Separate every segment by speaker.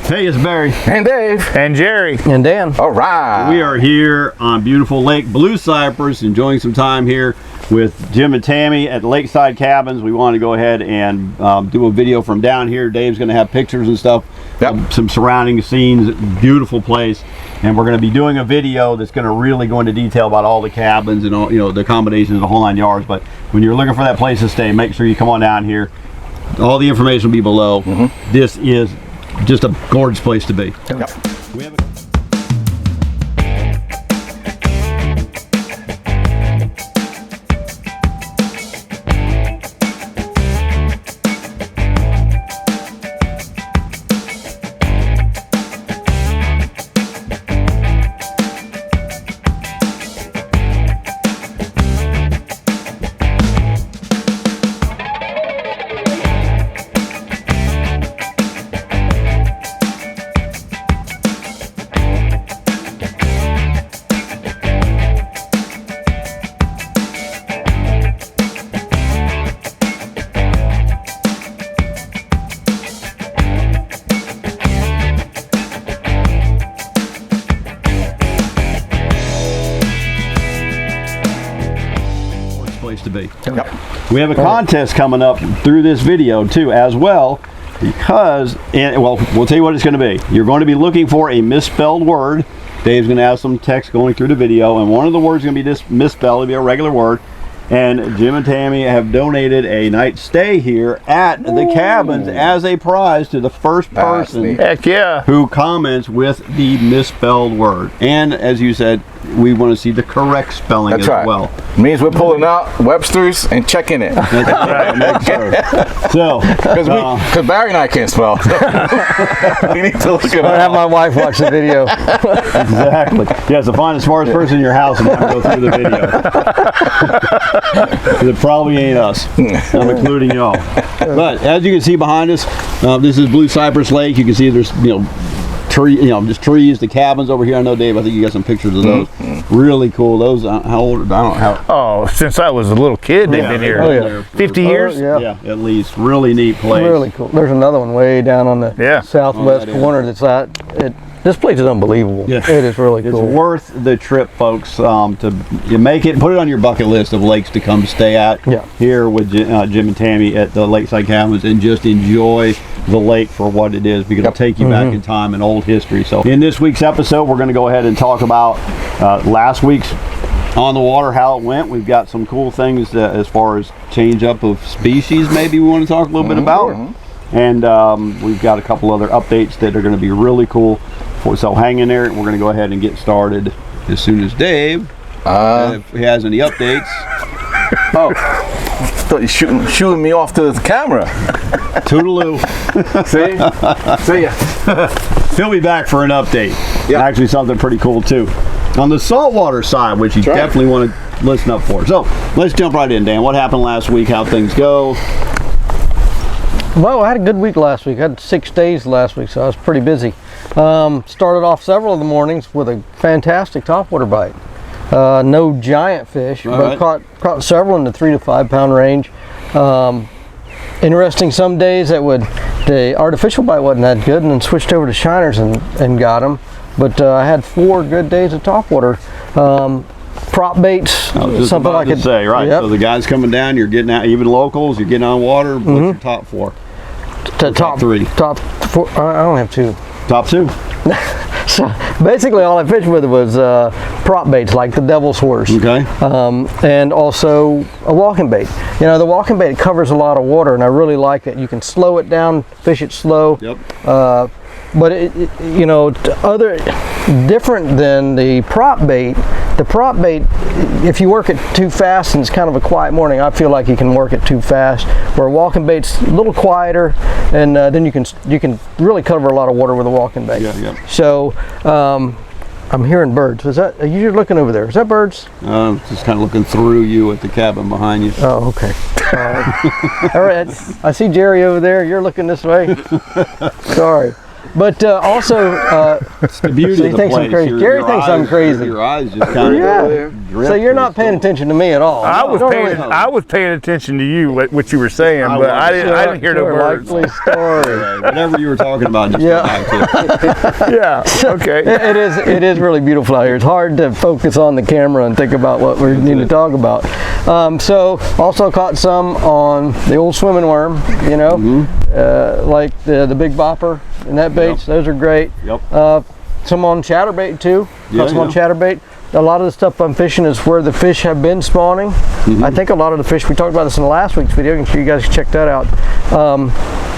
Speaker 1: Hey, it's Barry.
Speaker 2: And Dave.
Speaker 3: And Jerry.
Speaker 4: And Dan.
Speaker 2: All right.
Speaker 1: We are here on beautiful Lake Blue Cypress, enjoying some time here with Jim and Tammy at Lakeside Cabins. We want to go ahead and do a video from down here. Dave's going to have pictures and stuff, some surrounding scenes, beautiful place. And we're going to be doing a video that's going to really go into detail about all the cabins and all, the accommodations, the whole 9 yards. But when you're looking for that place to stay, make sure you come on down here. All the information will be below. This is just a gorgeous place to be. We have to be. We have a contest coming up through this video too as well, because we'll tell you what it's going to be. You're going to be looking for a misspelled word. Dave's going to have some text going through the video, and one of the words is going to be this misspelled. It'll be a regular word. And Jim and Tammy have donated a night stay here at the cabins as a prize to the first person who comments with the misspelled word. And as you said, we want to see the correct spelling as well.
Speaker 2: Means we're pulling out Webster's and checking it.
Speaker 1: That's right. So,
Speaker 2: because Barry and I can't spell. We need to look it up.
Speaker 4: I'll have my wife watch the video.
Speaker 1: Exactly. Yeah, so find the smartest person in your house and go through the video. It probably ain't us. I'm including y'all. But as you can see behind us, this is Blue Cypress Lake. You can see there's just trees, the cabins over here. I know, Dave, I think you got some pictures of those. Really cool. Those, how old? I don't know how.
Speaker 3: Oh, since I was a little kid, they've been here. 50 years?
Speaker 1: Yeah, at least. Really neat place.
Speaker 4: Really cool. There's another one way down on the southwest corner that's this place is unbelievable. Yeah. It is really cool.
Speaker 1: It's worth the trip, folks, to make it, put it on your bucket list of lakes to come stay at here with Jim and Tammy at the Lakeside Cabins, and just enjoy the lake for what it is, because it'll take you back in time and old history. So in this week's episode, we're going to go ahead and talk about last week's On the Water, how it went. We've got some cool things as far as change up of species maybe we want to talk a little bit about. And we've got a couple other updates that are going to be really cool. So hang in there. We're going to go ahead and get started as soon as Dave, if he has any updates.
Speaker 2: Oh, I thought you shooting me off to the camera.
Speaker 1: Toodaloo.
Speaker 2: See ya.
Speaker 1: He'll be back for an update. Actually, something pretty cool too on the saltwater side, which you definitely want to listen up for. So let's jump right in, Dan. What happened last week? How things go?
Speaker 4: Well, I had a good week last week. I had 6 days last week, so I was pretty busy. Started off several of the mornings with a fantastic topwater bite. No giant fish, but caught several in the 3 to 5 pound range. Interesting, some days the artificial bite wasn't that good, and then switched over to shiners and got them. But I had 4 good days of topwater. Prop baits, something like it.
Speaker 1: Say, right. So the guys coming down, you're getting out, even locals, you're getting on water. What's your top 4?
Speaker 4: Top
Speaker 1: 3.
Speaker 4: Top 4. I don't have 2.
Speaker 1: Top 2.
Speaker 4: So basically, all I fished with was prop baits like the Devil's Horse. Okay. And also a walking bait. The walking bait covers a lot of water, and I really like it. You can slow it down, fish it slow. Yep. But different than the prop bait. The prop bait, if you work it too fast and it's kind of a quiet morning, I feel like you can work it too fast. Where a walking bait's a little quieter, and then you can really cover a lot of water with a walking bait. Yeah. So I'm hearing birds. You're looking over there? Is that birds?
Speaker 1: Just kind of looking through you at the cabin behind you.
Speaker 4: Oh, okay. All right. I see Jerry over there. You're looking this way. Sorry. But also,
Speaker 1: it's the beauty of the place.
Speaker 4: Jerry thinks I'm crazy.
Speaker 1: Your eyes just kind of drift.
Speaker 4: So you're not paying attention to me at all.
Speaker 3: I was paying attention to you, what you were saying, but I didn't hear the words.
Speaker 1: Story. Whatever you were talking about. Just
Speaker 3: Yeah. Okay.
Speaker 4: It is really beautiful out here. It's hard to focus on the camera and think about what we need to talk about. So also caught some on the old swimming worm, you know, like the big bopper and that baits. Those are great. Some on chatterbait too. Caught some on chatterbait. A lot of the stuff I'm fishing is where the fish have been spawning. I think a lot of the fish, we talked about this in the last week's video, I'm sure you guys can check that out.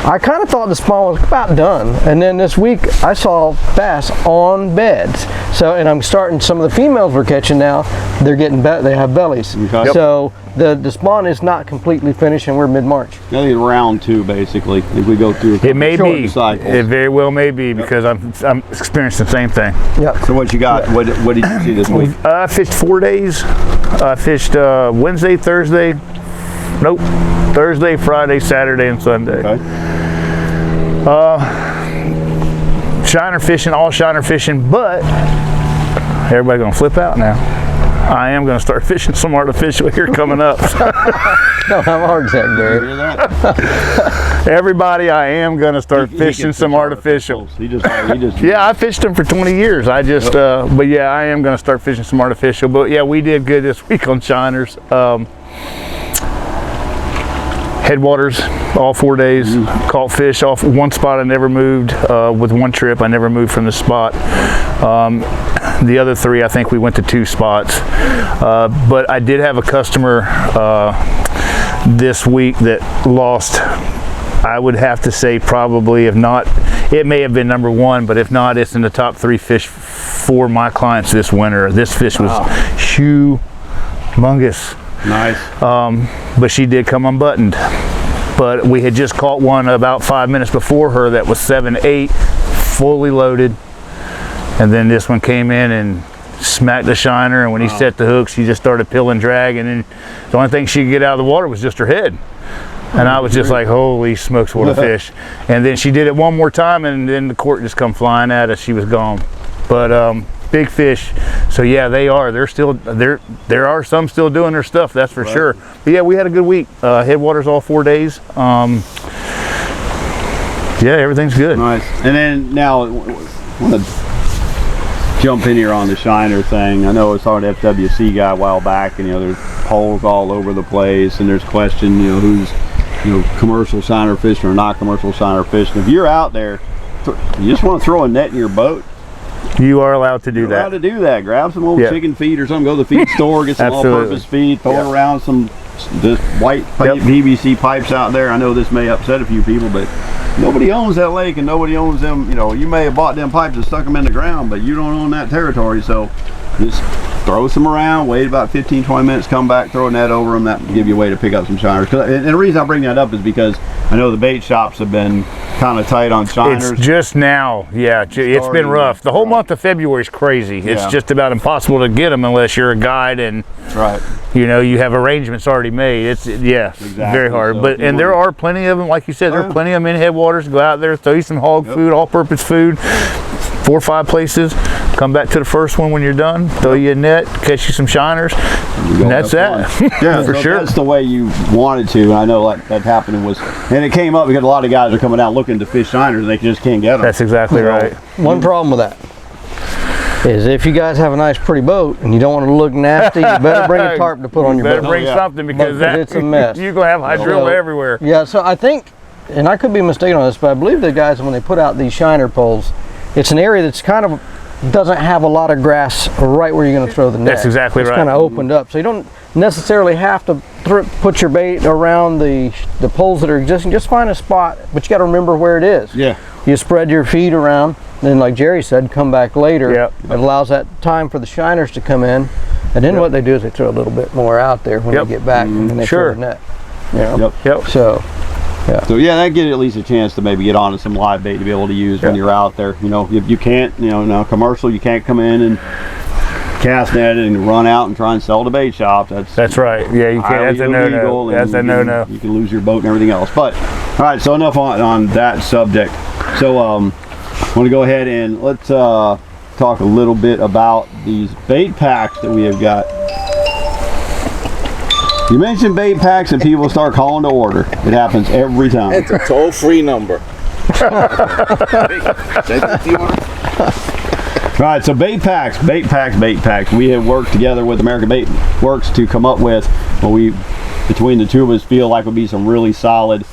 Speaker 4: I kind of thought the spawn was about done, and then this week I saw bass on beds. So, and I'm starting, some of the females we're catching now, they're getting, they have bellies. So the spawn is not completely finished, and we're mid-March.
Speaker 1: I think round 2 basically. If we go through
Speaker 3: it may be cycles. It very well may be, because I'm experiencing the same thing.
Speaker 1: So what you got? What did you see this week?
Speaker 3: I fished 4 days. I fished Wednesday, Thursday, Thursday, Friday, Saturday, and Sunday. Shiner fishing, all shiner fishing, but everybody gonna flip out now. I am gonna start fishing some artificial here coming up.
Speaker 4: Don't have a heart attack, Gary.
Speaker 3: Everybody, I am gonna start fishing some artificials. Yeah, I fished them for 20 years. I just, but yeah, I am gonna start fishing some artificial. But yeah, we did good this week on shiners. Headwaters all 4 days, caught fish off one spot. I never moved with one trip. I never moved from the spot. The other 3, I think we went to 2 spots. But I did have a customer this week that lost, I would have to say probably, if not, it may have been number 1, but if not, it's in the top 3 fish for my clients this winter. This fish was humongous.
Speaker 1: Nice.
Speaker 3: But she did come unbuttoned. But we had just caught one about 5 minutes before her that was 7-8, fully loaded. And then this one came in and smacked the shiner, and when he set the hook, she just started pulling drag, and then the only thing she could get out of the water was just her head. And I was just like, holy smokes, what a fish. And then she did it one more time, and then the cork just come flying at us. She was gone. But big fish. So yeah, there are some still doing their stuff, that's for sure. But yeah, we had a good week. Headwaters all 4 days. Yeah, everything's good.
Speaker 1: Nice. And then now, I want to jump in here on the shiner thing. I know I saw an FWC guy a while back, and there's poles all over the place, and there's question, who's commercial shiner fishing or not commercial shiner fishing. If you're out there, you just want to throw a net in your boat,
Speaker 3: you are allowed to do that.
Speaker 1: Allowed to do that. Grab some old chicken feed or something. Go to the feed store, get some all-purpose feed, throw it around some just white PVC pipes out there. I know this may upset a few people, but nobody owns that lake, and nobody owns them. You may have bought them pipes and stuck them in the ground, but you don't own that territory. So just throw some around, wait about 15-20 minutes, come back, throw a net over them. That will give you a way to pick up some shiners. And the reason I bring that up is because I know the bait shops have been kind of tight on shiners.
Speaker 3: It's just now, it's been rough. The whole month of February is crazy. It's just about impossible to get them unless you're a guide and you have arrangements already made. It's very hard. So, but there are plenty of them, like you said. There are plenty of them in Headwaters. Go out there, throw you some hog food, all-purpose food, 4 or 5 places. Come back to the first one when you're done. Throw you a net, catch you some shiners, and that's that.
Speaker 1: Yeah, for sure. That's the way you wanted to. I know that happened, and it came up because a lot of guys are coming out looking to fish shiners, and they just can't get them.
Speaker 3: That's exactly right.
Speaker 4: One problem with that is if you guys have a nice pretty boat and you don't want to look nasty, you better bring a tarp to put on your boat.
Speaker 3: You better bring something, because
Speaker 4: it's a mess.
Speaker 3: You're going to have hydrilla everywhere.
Speaker 4: Yeah, so I think, and I could be mistaken on this, but I believe the guys, when they put out these shiner poles, it's an area that's kind of doesn't have a lot of grass right where you're going to throw the net.
Speaker 3: That's exactly right.
Speaker 4: It's kind of opened up, so you don't necessarily have to put your bait around the poles that are existing. Just find a spot, but you got to remember where it is.
Speaker 1: Yeah.
Speaker 4: You spread your feet around, then like Jerry said, come back later. It allows that time for the shiners to come in, and then what they do is they throw a little bit more out there when they get back, and then they throw the net. So. Yeah.
Speaker 1: So that gives you at least a chance to maybe get onto some live bait to be able to use when you're out there. If you can't, now commercial, you can't come in and cast net and run out and try and sell to bait shops. That's
Speaker 3: right. Yeah, you can't. That's a no-no. That's a no-no.
Speaker 1: You can lose your boat and everything else. But all right, so enough on that subject. So I want to go ahead and let's talk a little bit about these bait packs that we have got You mention bait packs and people start calling to order. It happens every time.
Speaker 2: It's a toll-free number.
Speaker 1: All right, so bait packs. We have worked together with American Bait Works to come up with what we, between the two of us, feel like would be some really solid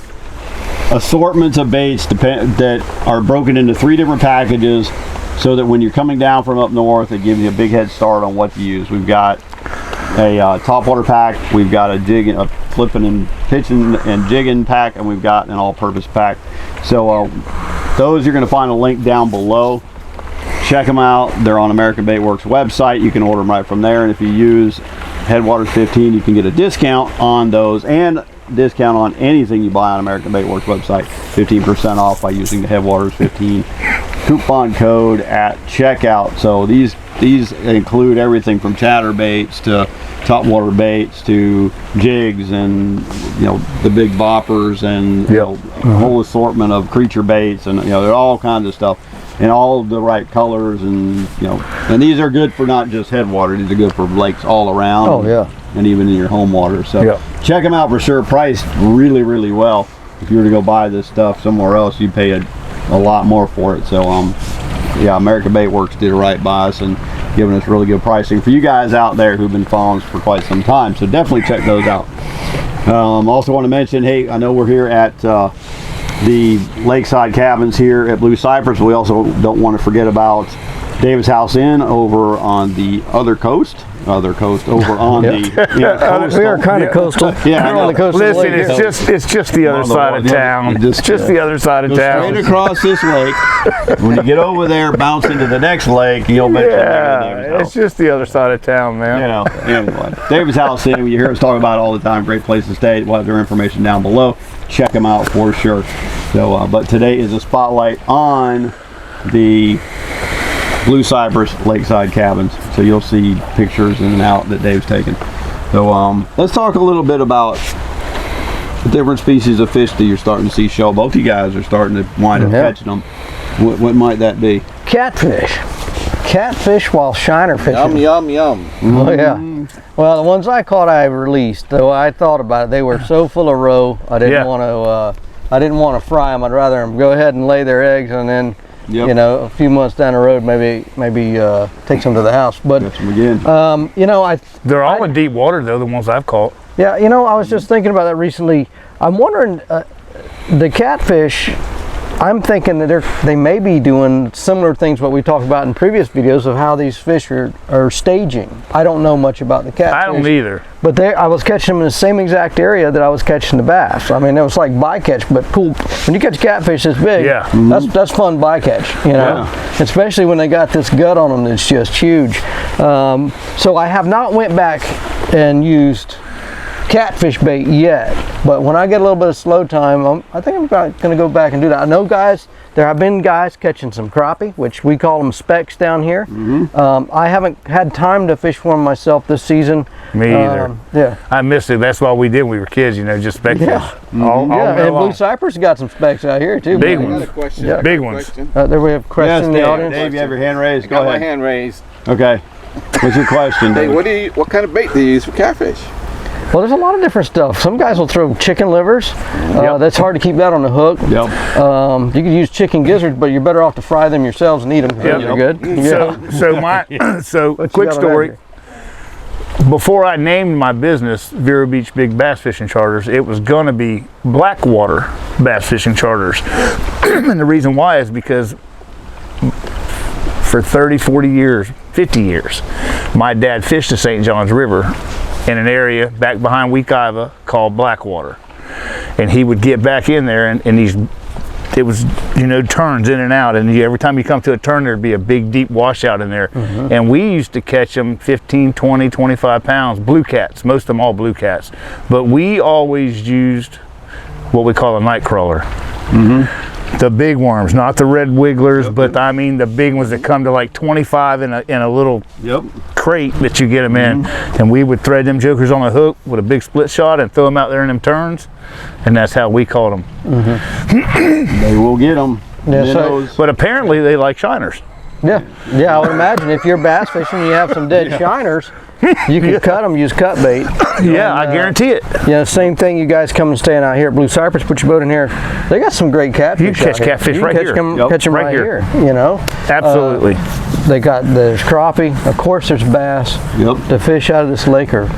Speaker 1: assortments of baits that are broken into 3 different packages, so that when you're coming down from up north, it gives you a big head start on what to use. We've got a topwater pack, we've got a flipping and pitching and jigging pack, and we've got an all-purpose pack. So those you're going to find a link down below. Check them out. They're on American Bait Works website. You can order them right from there, and if you use Headwaters 15, you can get a discount on those and discount on anything you buy on American Bait Works website. 15% off by using the Headwaters 15 coupon code at checkout. So these include everything from chatterbaits to topwater baits to jigs, and the big boppers, and a whole assortment of creature baits, and they're all kinds of stuff in all the right colors, and and these are good for not just Headwater. These are good for lakes all around.
Speaker 4: Oh yeah.
Speaker 1: And even in your home water. So check them out for sure. Priced really, really well. If you were to go buy this stuff somewhere else, you'd pay a lot more for it. So yeah, American Bait Works did it right by us and giving us really good pricing for you guys out there who've been following us for quite some time. So definitely check those out. Also want to mention, hey, I know we're here at the lakeside cabins here at Blue Cypress. We also don't want to forget about Davis House Inn over on the other coast over on the coastal.
Speaker 4: We are kind of coastal.
Speaker 1: Yeah,
Speaker 4: we're on the coastal.
Speaker 3: Listen,
Speaker 4: lake.
Speaker 3: it's just the other side of town. It's just the other side of town.
Speaker 1: Straight across this lake. When you get over there, bounce into the next lake, you'll make it.
Speaker 3: It's just the other side of town, man.
Speaker 1: Anyway, Davis House Inn, you hear us talk about it all the time. Great place to stay. We'll have their information down below. Check them out for sure. So, but today is a spotlight on the Blue Cypress Lakeside cabins, so you'll see pictures in and out that Dave's taken. So let's talk a little bit about the different species of fish that you're starting to see show. Both of you guys are starting to wind up catching them. What might that be?
Speaker 4: Catfish while shiner fishing.
Speaker 2: Yum, yum, yum.
Speaker 4: Oh yeah. Well, the ones I caught I released, though I thought about it. They were so full of roe, I didn't want to fry them. I'd rather them go ahead and lay their eggs, and then a few months down the road, maybe take some to the house. But
Speaker 1: again.
Speaker 3: They're all in deep water though, the ones I've caught.
Speaker 4: Yeah, I was just thinking about that recently. I'm wondering, the catfish, I'm thinking that they may be doing similar things what we talked about in previous videos of how these fish are staging. I don't know much about the catfish.
Speaker 3: I don't either.
Speaker 4: But I was catching them in the same exact area that I was catching the bass. I mean, it was like bycatch, but cool. When you catch catfish this big, that's fun bycatch, especially when they got this gut on them that's just huge. So I have not went back and used catfish bait yet, but when I get a little bit of slow time, I think I'm going to go back and do that. I know there have been guys catching some crappie, which we call them specks down here. I haven't had time to fish for them myself this season.
Speaker 3: Me either. I missed it. That's what we did when we were kids, just speck fish. All
Speaker 4: and Blue Cypress got some specks out here too.
Speaker 3: Big ones. Big ones.
Speaker 4: There we have a question in the audience.
Speaker 1: Dave, you have your hand raised? Go ahead.
Speaker 2: My hand raised.
Speaker 1: Okay. What's your question, Dave?
Speaker 2: Hey, what kind of bait do you use for catfish?
Speaker 4: Well, there's a lot of different stuff. Some guys will throw chicken livers. That's hard to keep that on the hook. You could use chicken gizzards, but you're better off to fry them yourselves and eat them. They're good.
Speaker 3: So quick story. Before I named my business Vero Beach Big Bass Fishing Charters, it was going to be Blackwater Bass Fishing Charters. And the reason why is because for 30, 40 years, 50 years, my dad fished the St. Johns River in an area back behind Wekiva called Blackwater, and he would get back in there, and it was turns in and out, and every time you come to a turn there'd be a big deep washout in there. And we used to catch them 15, 20, 25 pounds, blue cats, most of them all blue cats, but we always used what we call a night crawler. The big worms, not the red wigglers, but I mean the big ones that come to like 25 in a little crate that you get them in. And we would thread them jokers on a hook with a big split shot and throw them out there in them turns, and that's how we caught them.
Speaker 1: They will get them.
Speaker 3: But apparently they like shiners.
Speaker 4: I would imagine if you're bass fishing, you have some dead shiners. You can cut them, use cut bait.
Speaker 3: Yeah, I guarantee it.
Speaker 4: Yeah, same thing. You guys come and staying out here at Blue Cypress, put your boat in here. They got some great catfish.
Speaker 3: You can catch catfish right here.
Speaker 4: Catch them right here. You know.
Speaker 3: Absolutely.
Speaker 4: There's crappie. Of course, there's bass.
Speaker 1: Yep.
Speaker 4: The fish out of this lake are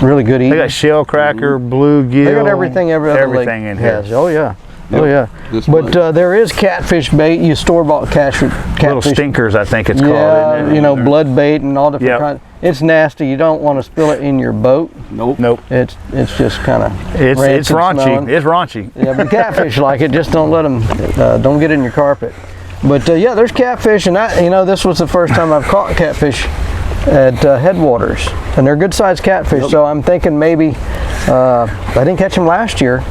Speaker 4: really good eating.
Speaker 3: They got shell cracker, bluegill.
Speaker 4: They got everything.
Speaker 3: Everything in here.
Speaker 4: Has. Oh yeah.
Speaker 1: Yep.
Speaker 4: Oh yeah. But there is catfish bait. You store-bought catfish.
Speaker 3: Little stinkers, I think it's called.
Speaker 4: Yeah, you know, blood bait and all different kinds. It's nasty. You don't want to spill it in your boat.
Speaker 1: Nope.
Speaker 4: It's just kind of
Speaker 3: it's raunchy. Smelling. It's raunchy.
Speaker 4: Yeah, but catfish like it. Just don't let them. Don't get it in your carpet. But yeah, there's catfish, and this was the first time I've caught catfish at Headwaters, and they're good sized catfish. Yep. So I'm thinking maybe I didn't catch them last year,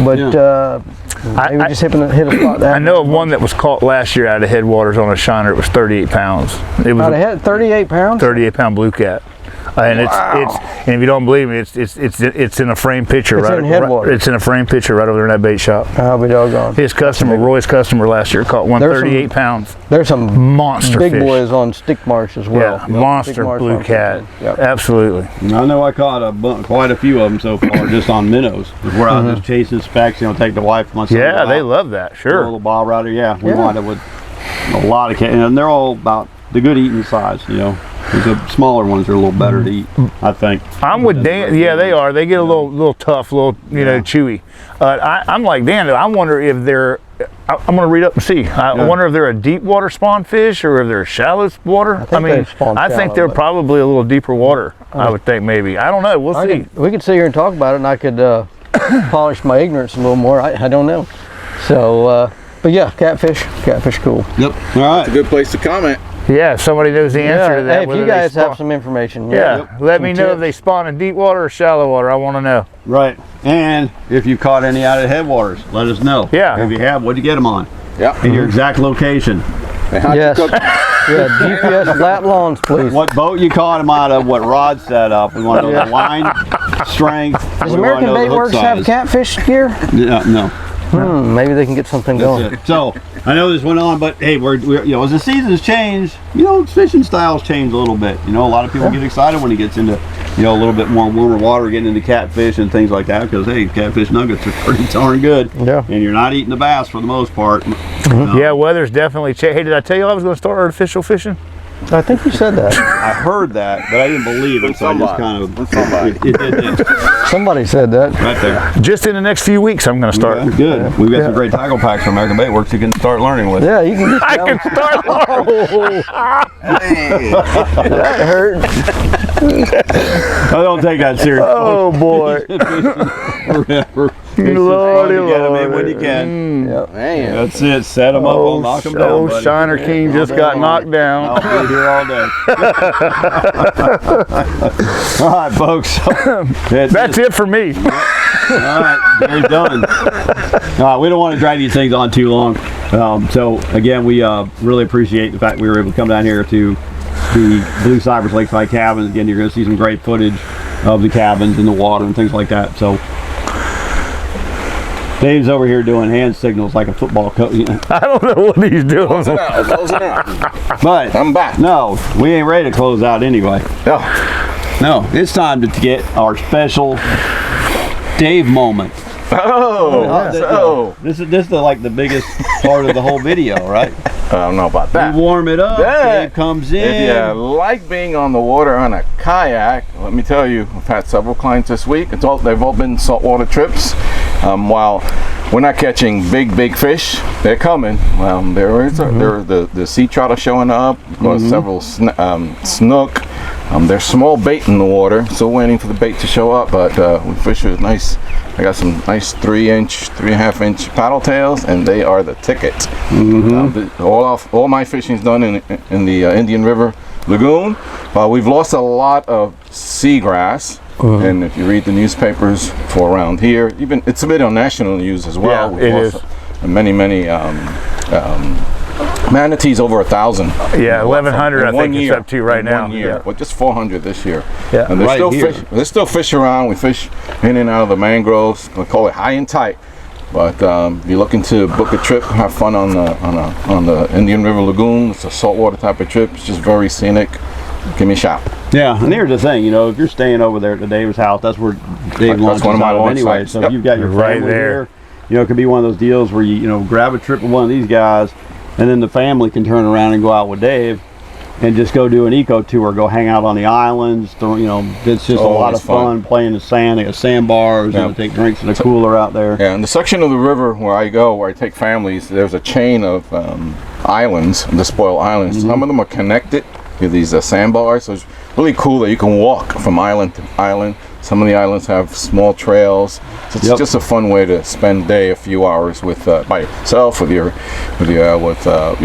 Speaker 4: but. Maybe just hit a spot.
Speaker 3: I know of one that was caught last year out of Headwaters on a shiner. It was 38 pounds. It was
Speaker 4: out of head, 38 pounds.
Speaker 3: 38-pound blue cat. And and if you don't believe me, it's in a frame picture.
Speaker 4: It's in Headwaters.
Speaker 3: It's in a frame picture right over there in that bait shop.
Speaker 4: I'll be doggone.
Speaker 3: His customer, Roy's customer last year, caught one 38 pounds.
Speaker 4: There's some
Speaker 3: monster
Speaker 4: big
Speaker 3: fish.
Speaker 4: boys on Stick Marsh as well.
Speaker 3: Yeah, monster blue cat.
Speaker 4: Yep.
Speaker 3: Absolutely.
Speaker 1: I know I caught quite a few of them so far just on minnows. Where I was just chasing specks, take the wife and my son.
Speaker 3: Yeah, they love that. Sure.
Speaker 1: A little bob rider. Yeah, we wind up with a lot of cat, and they're all about the good eating size. The smaller ones are a little better to eat, I think.
Speaker 3: I'm with Dan. Yeah, they are. They get a little tough, chewy. I'm like Dan. I wonder if they're. I'm going to read up and see. I wonder if they're a deep water spawn fish or if they're shallow water. I think they're probably a little deeper water. I would think maybe. I don't know. We'll see.
Speaker 4: We could sit here and talk about it, and I could polish my ignorance a little more. I don't know. So, but yeah, catfish cool.
Speaker 1: Yep. All right.
Speaker 2: It's a good place to comment.
Speaker 3: Yeah, if somebody knows the answer to that.
Speaker 4: Hey, if you guys have some information,
Speaker 3: let me know if they spawn in deep water or shallow water. I want to know.
Speaker 1: Right. And if you caught any out of Headwaters, let us know.
Speaker 3: Yeah.
Speaker 1: If you have, what'd you get them on?
Speaker 2: Yeah.
Speaker 1: And your exact location.
Speaker 4: Yes. Yeah, GPS flat lawns, please.
Speaker 1: What boat you caught them out of, what rod set up. We want to know the line strength.
Speaker 4: Does American Bait Works have catfish gear?
Speaker 1: No.
Speaker 4: Maybe they can get something going.
Speaker 1: So I know this went on, but hey, we're as the seasons change, fishing styles change a little bit. A lot of people get excited when it gets into a little bit more warmer water, getting into catfish and things like that, because hey, catfish nuggets are pretty darn good.
Speaker 4: Yeah.
Speaker 1: And you're not eating the bass for the most part.
Speaker 3: Yeah, weather's definitely changed. Hey, did I tell you I was going to start artificial fishing?
Speaker 4: I think you said that.
Speaker 1: I heard that, but I didn't believe it, so I just kind of it.
Speaker 4: Somebody said that.
Speaker 1: Right there.
Speaker 3: Just in the next few weeks, I'm going to start.
Speaker 1: Yeah, good. We've got some great tackle packs from American Bait Works you can start learning with.
Speaker 4: Yeah, you can.
Speaker 3: I can start learning.
Speaker 4: That hurt.
Speaker 1: I don't take that seriously.
Speaker 3: Oh boy.
Speaker 1: Lordy, get them in when you can.
Speaker 4: Yep.
Speaker 2: Man.
Speaker 1: That's it. Set them up. We'll knock them down. Buddy.
Speaker 3: Shiner King just got knocked down.
Speaker 1: I'll be here all day. All right, folks.
Speaker 3: That's it for me.
Speaker 1: All right, Gary's done. We don't want to drag these things on too long. So again, we really appreciate the fact we were able to come down here to the Blue Cypress Lake cabins. Again, you're going to see some great footage of the cabins and the water and things like that. So Dave's over here doing hand signals like a football coach.
Speaker 3: I don't know what he's doing.
Speaker 2: Closing out.
Speaker 1: But
Speaker 2: I'm back.
Speaker 1: No, we ain't ready to close out anyway.
Speaker 2: No,
Speaker 1: it's time to get our special Dave moment. This is the biggest part of the whole video, right?
Speaker 2: I don't know about that.
Speaker 1: We warm it up. Dave comes in.
Speaker 2: If you like being on the water on a kayak, let me tell you, I've had several clients this week. They've all been saltwater trips. While we're not catching big fish, they're coming. There is the sea trout showing up. Of course, several snook. There's small bait in the water, still waiting for the bait to show up. But we fish with nice. I got some nice 3.5 inch paddle tails, and they are the ticket. All my fishing's done in the Indian River Lagoon. We've lost a lot of seagrass. And if you read the newspapers for around here, even it's a bit on national news as well.
Speaker 3: Yeah, it is.
Speaker 2: Many manatees, over 1,000.
Speaker 3: Yeah, 1,100 I think it's up to right now.
Speaker 2: 1 year, but just 400 this year.
Speaker 3: Yeah,
Speaker 2: and there's still fish around. We fish in and out of the mangroves. We call it high and tight. But if you're looking to book a trip, have fun on the Indian River Lagoon. It's a saltwater type of trip. It's just very scenic. give me a shout.
Speaker 1: Yeah, and here's the thing, you know, if you're staying over there at the Davis house, that's where Dave launches
Speaker 2: one of my
Speaker 1: out of
Speaker 2: launch
Speaker 1: anyway.
Speaker 2: sites.
Speaker 1: So
Speaker 2: Yep.
Speaker 1: if you've got your
Speaker 3: Right
Speaker 1: family
Speaker 3: there.
Speaker 1: here, you know, it could be one of those deals where you know, grab a trip with one of these guys, and then the family can turn around and go out with Dave and just go do an eco tour, go hang out on the islands. You know, it's just a lot
Speaker 2: Always
Speaker 1: of fun playing in the sand. They got sandbars, you know, take drinks in a cooler out there.
Speaker 2: Yeah, in the section of the river where I go, where I take families, there's a chain of islands, the spoiled islands. Some of them are connected to these sandbars, so it's really cool that you can walk from island to island. Some of the islands have small trails. So it's just a fun way to spend a few hours with by yourself, with your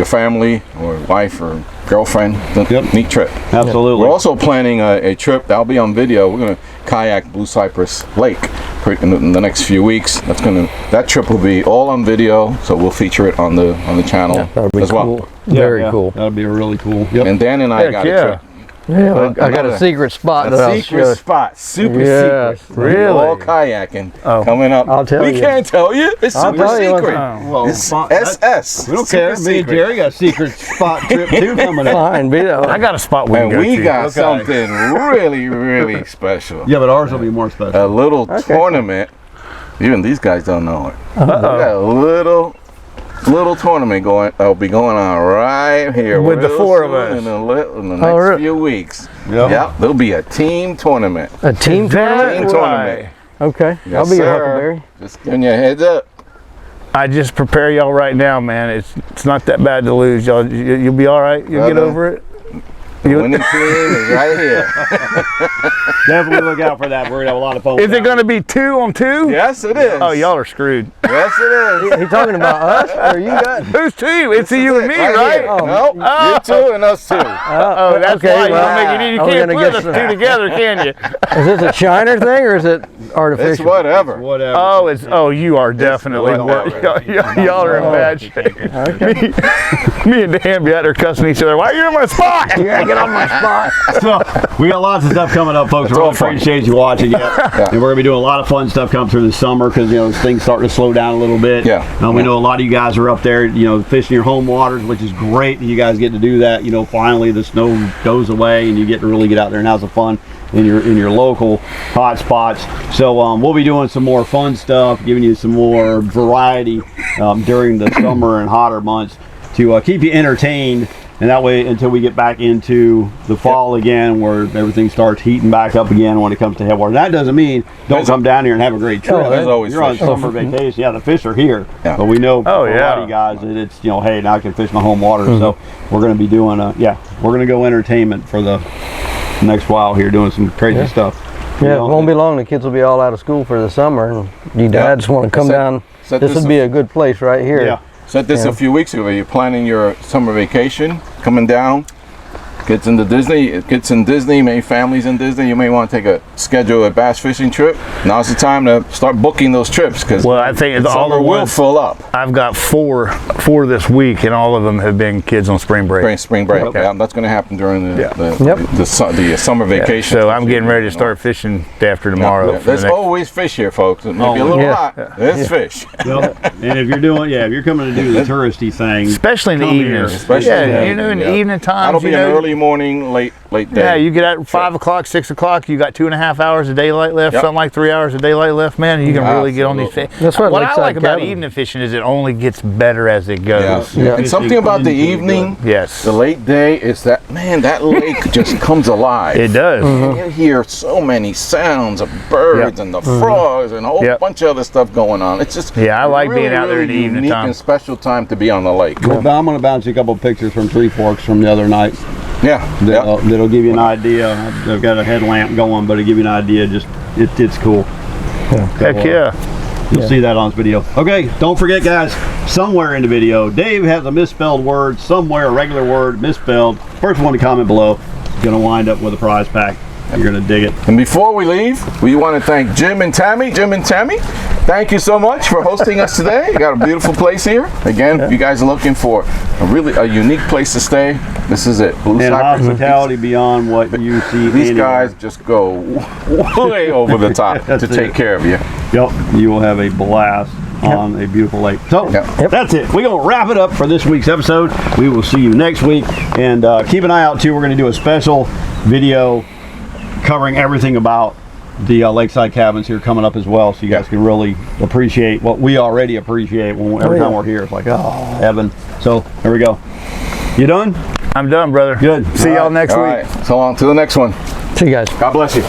Speaker 2: family or wife or girlfriend. Neat trip.
Speaker 1: Absolutely.
Speaker 2: We're also planning a trip that'll be on video. We're going to kayak Blue Cypress Lake in the next few weeks. That trip will be all on video, so we'll feature it on the channel as well.
Speaker 4: Very cool.
Speaker 1: That'll be really cool.
Speaker 2: And Dan and I got a trip.
Speaker 4: Yeah, I got a secret spot.
Speaker 2: A secret spot, super secret.
Speaker 3: Really?
Speaker 2: All kayaking coming up.
Speaker 4: I'll tell you.
Speaker 2: We can't tell you. It's
Speaker 4: I'll
Speaker 2: super
Speaker 4: tell you
Speaker 2: secret.
Speaker 1: Well,
Speaker 2: It's SS.
Speaker 1: we don't care. Me and Jerry got a secret spot trip too coming up.
Speaker 4: Fine, Vito.
Speaker 3: I got a spot we can
Speaker 2: And
Speaker 3: go
Speaker 2: we
Speaker 3: to.
Speaker 2: got something really, really special.
Speaker 1: Yeah, but ours will be more special.
Speaker 2: A little tournament. Even these guys don't know it. We got a little tournament that'll be going on right here
Speaker 3: With the
Speaker 2: real
Speaker 3: four of
Speaker 2: soon
Speaker 3: us.
Speaker 2: in the next few weeks. Yep, there'll be a team tournament.
Speaker 4: A team tournament?
Speaker 2: Team tournament.
Speaker 4: Okay,
Speaker 2: Yes,
Speaker 4: I'll be your
Speaker 2: sir.
Speaker 4: Huckleberry.
Speaker 2: Just giving you a heads up.
Speaker 3: I just prepare y'all right now, man. It's not that bad to lose, y'all. You'll be all right. You'll get over it.
Speaker 2: The winning team is right here.
Speaker 1: Definitely look out for that. We're gonna have a lot of fun.
Speaker 3: Is it going to be 2 on 2?
Speaker 2: Yes, it is.
Speaker 3: Oh, y'all are screwed.
Speaker 2: Yes, it is.
Speaker 4: He talking about us, or you got?
Speaker 3: Who's 2? It's you and me, right?
Speaker 2: Here. Nope, you two and us two.
Speaker 3: Oh, that's
Speaker 4: Okay,
Speaker 3: why you
Speaker 4: well,
Speaker 3: don't make it. You
Speaker 4: are we
Speaker 3: can't
Speaker 4: gonna
Speaker 3: put
Speaker 4: get
Speaker 3: us
Speaker 4: some-
Speaker 3: 2 together, can you?
Speaker 4: Is this a Shiner thing, or is it artificial?
Speaker 2: It's whatever.
Speaker 1: Whatever.
Speaker 3: Oh, you are definitely
Speaker 2: whatever.
Speaker 3: y'all are in bad shape. Me and Dan be out there cussing each other. Why are you in my spot?
Speaker 4: You gotta get on my spot.
Speaker 1: So we got lots of stuff coming up, folks. We really appreciate you watching it. And we're gonna be doing a lot of fun stuff coming through the summer because, you know, things starting to slow down a little bit. We know a lot of you guys are up there, you know, fishing your home waters, which is great that you guys get to do that. You know, finally the snow goes away and you get to really get out there and have some fun in your local hot spots. So we'll be doing some more fun stuff, giving you some more variety during the summer and hotter months to keep you entertained. And that way, until we get back into the fall again, where everything starts heating back up again when it comes to Headwaters. That doesn't mean don't come down here and have a great trip.
Speaker 2: there's always
Speaker 1: You're on
Speaker 2: fish.
Speaker 1: summer vacation. Yeah, the fish are here. But we know for a lot of you guys that it's, you know, hey, now I can fish my home water. So we're going to be doing we're going to go entertainment for the next while here, doing some crazy stuff.
Speaker 4: Yeah, it won't be long. The kids will be all out of school for the summer, and you dads want to come down. This would be a good place right here.
Speaker 1: Yeah.
Speaker 2: Said this a few weeks ago. You're planning your summer vacation, coming down. Kids in Disney, maybe families in Disney. You may want to schedule a bass fishing trip. Now's the time to start booking those trips because
Speaker 3: I think it's all
Speaker 2: summer will fill up.
Speaker 3: I've got four this week, and all of them have been kids on spring break.
Speaker 2: Spring break.
Speaker 3: Okay.
Speaker 2: Yeah, that's going to happen during the summer vacation.
Speaker 3: So I'm getting ready to start fishing day after tomorrow.
Speaker 2: Yeah. There's always fish here, folks. It may be a little hot. There's fish.
Speaker 1: And if you're coming to do the touristy thing,
Speaker 3: especially in the evenings.
Speaker 2: Especially
Speaker 3: in the evening times.
Speaker 2: That'll be an early morning, late day.
Speaker 3: Yeah, you get out at 5 o'clock, 6 o'clock. You got 2.5 hours of daylight left, something like 3 hours of daylight left, man. And you can really get on these fish.
Speaker 4: That's
Speaker 3: what I like about evening fishing is it only gets better as it goes.
Speaker 2: And something about the evening, the late day, is that lake just comes alive.
Speaker 3: It does.
Speaker 2: You hear so many sounds of birds and the frogs and a whole bunch of other stuff going on. It's just
Speaker 3: I like being out there in the evening
Speaker 2: unique
Speaker 3: time.
Speaker 2: and special time to be on the lake.
Speaker 1: Well, I'm going to bounce you a couple of pictures from Three Forks from the other night. That'll give you an idea. I've got a headlamp going, but it'll give you an idea. It's cool.
Speaker 3: Heck yeah.
Speaker 1: You'll see that on this video. Okay, don't forget, guys, somewhere in the video, Dave has a misspelled word somewhere, a regular word misspelled. First one to comment below is going to wind up with a prize pack. You're going to dig it.
Speaker 2: And before we leave, we want to thank Jim and Tammy. Thank you so much for hosting us today. You got a beautiful place here. Again, if you guys are looking for a unique place to stay, this is it.
Speaker 1: Blue Cypress hospitality beyond what you see.
Speaker 2: These guys just go way over the top to take care of you.
Speaker 1: Yep, you will have a blast on a beautiful lake. So that's it. We're going to wrap it up for this week's episode. We will see you next week. And keep an eye out, too. We're going to do a special video covering everything about the lakeside cabins here coming up as well, so you guys can really appreciate what we already appreciate every time we're here. It's like, oh, heaven. So there we go. You done?
Speaker 3: I'm done, brother.
Speaker 1: Good.
Speaker 3: See y'all next week.
Speaker 2: All right. So on to the next one.
Speaker 4: See you guys.
Speaker 2: God bless you.